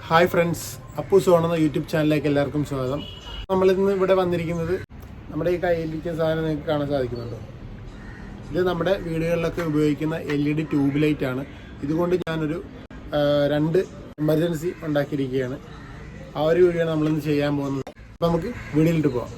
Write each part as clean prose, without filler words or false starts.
Hi friends, Appus on the YouTube channel like എല്ലാവർക്കും സ്വാഗതം. നമ്മൾ ഇന്ന് ഇവിടെ വന്നിരിക്കുന്നത് നമ്മുടെ ഈ കയ്യിലിരിക്കുന്ന സാധനം നിങ്ങൾക്ക് കാണാൻ സാധിക്കുന്നുണ്ടോ? ഇത് നമ്മുടെ വീടുകളിലൊക്കെ ഉപയോഗിക്കുന്ന LED ട്യൂബ് ലൈറ്റ് ആണ്. ഇതുകൊണ്ട് ഞാനൊരു രണ്ട് എമർജൻസി ഉണ്ടാക്കിയിരിക്കുകയാണ്. ആ ഒരു വീഡിയോ ആണ് നമ്മൾ ഇന്ന് ചെയ്യാൻ പോകുന്നത്. അപ്പോൾ നമുക്ക് വീഡിയോയിലോട്ട് പോകാം.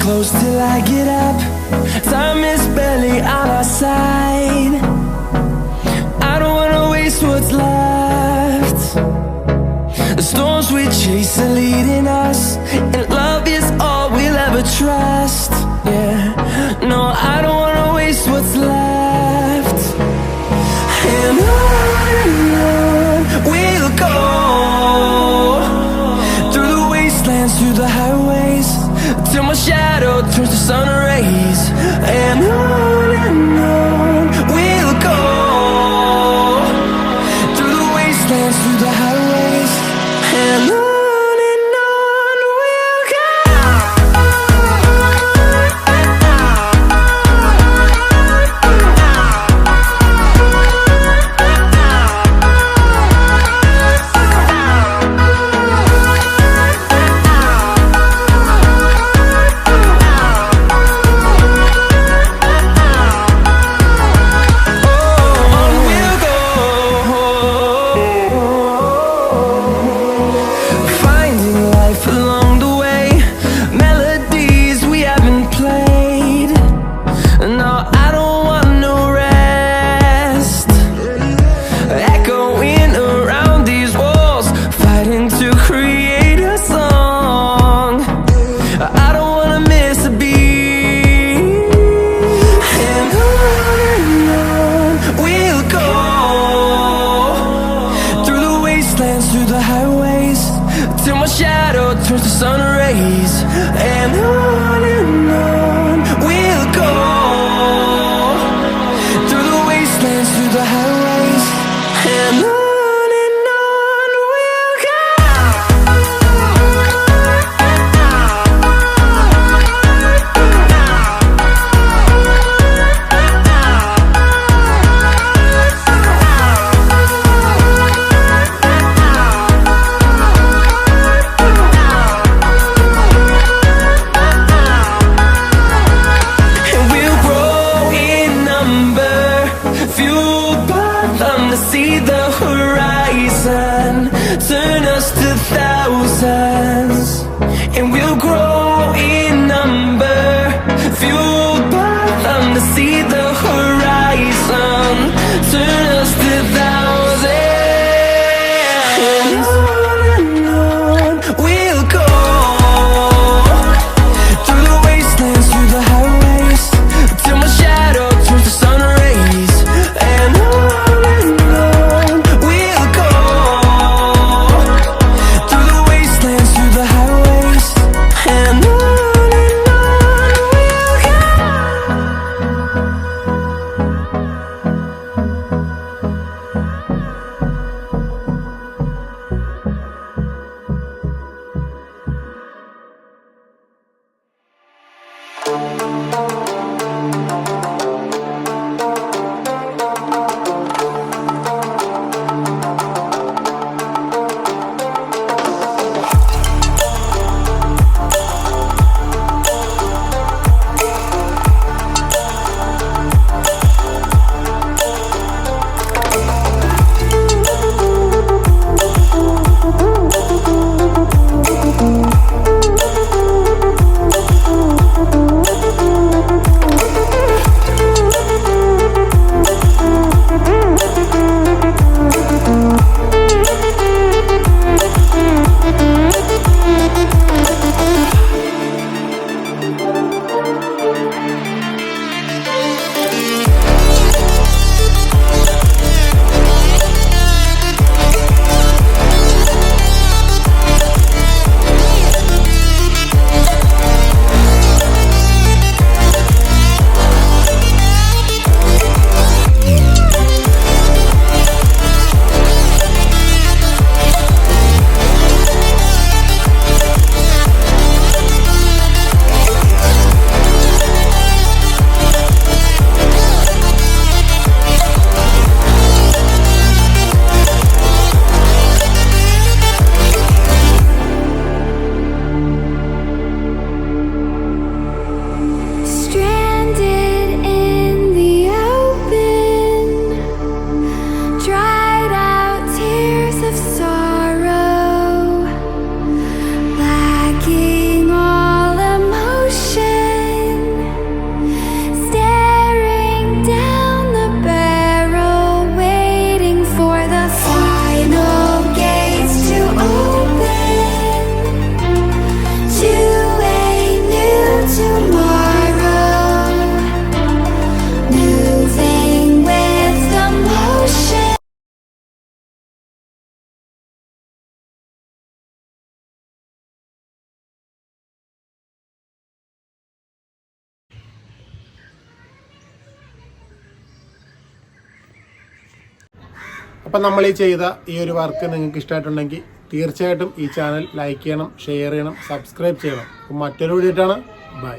Close till I get up. Time is barely on our side. I don't wanna waste what's left. The storms we chase are leading us, and love is all we'll ever trust. Yeah, no, I don't wanna waste what's left. And on we'll go, through the wastelands, through the highways, till my shadow turns to sun rays. And on we'll go, through the wastelands, through the highways. And on we'll rays, and on we'll go, through the wastelands, through the highways, and on we'll go. See the horizon, turn us to thousands, and we'll grow in number, fueled by them to see the horizon, turn us to thousands, and on we'll go, through the wastelands, through the highways, till my shadow turns to sun rays, and on അപ്പം നമ്മൾ ഈ ചെയ്ത ഈ ഒരു work നിങ്ങൾക്ക് ഇഷ്ടമായിട്ടുണ്ടെങ്കിൽ തീർച്ചയായിട്ടും ഈ ചാനൽ ലൈക്ക് ചെയ്യണം, ഷെയർ ചെയ്യണം, സബ്സ്ക്രൈബ് ചെയ്യണം. അപ്പം മറ്റൊരു വീഡിയോ ആയിട്ടാണ്. ബൈ.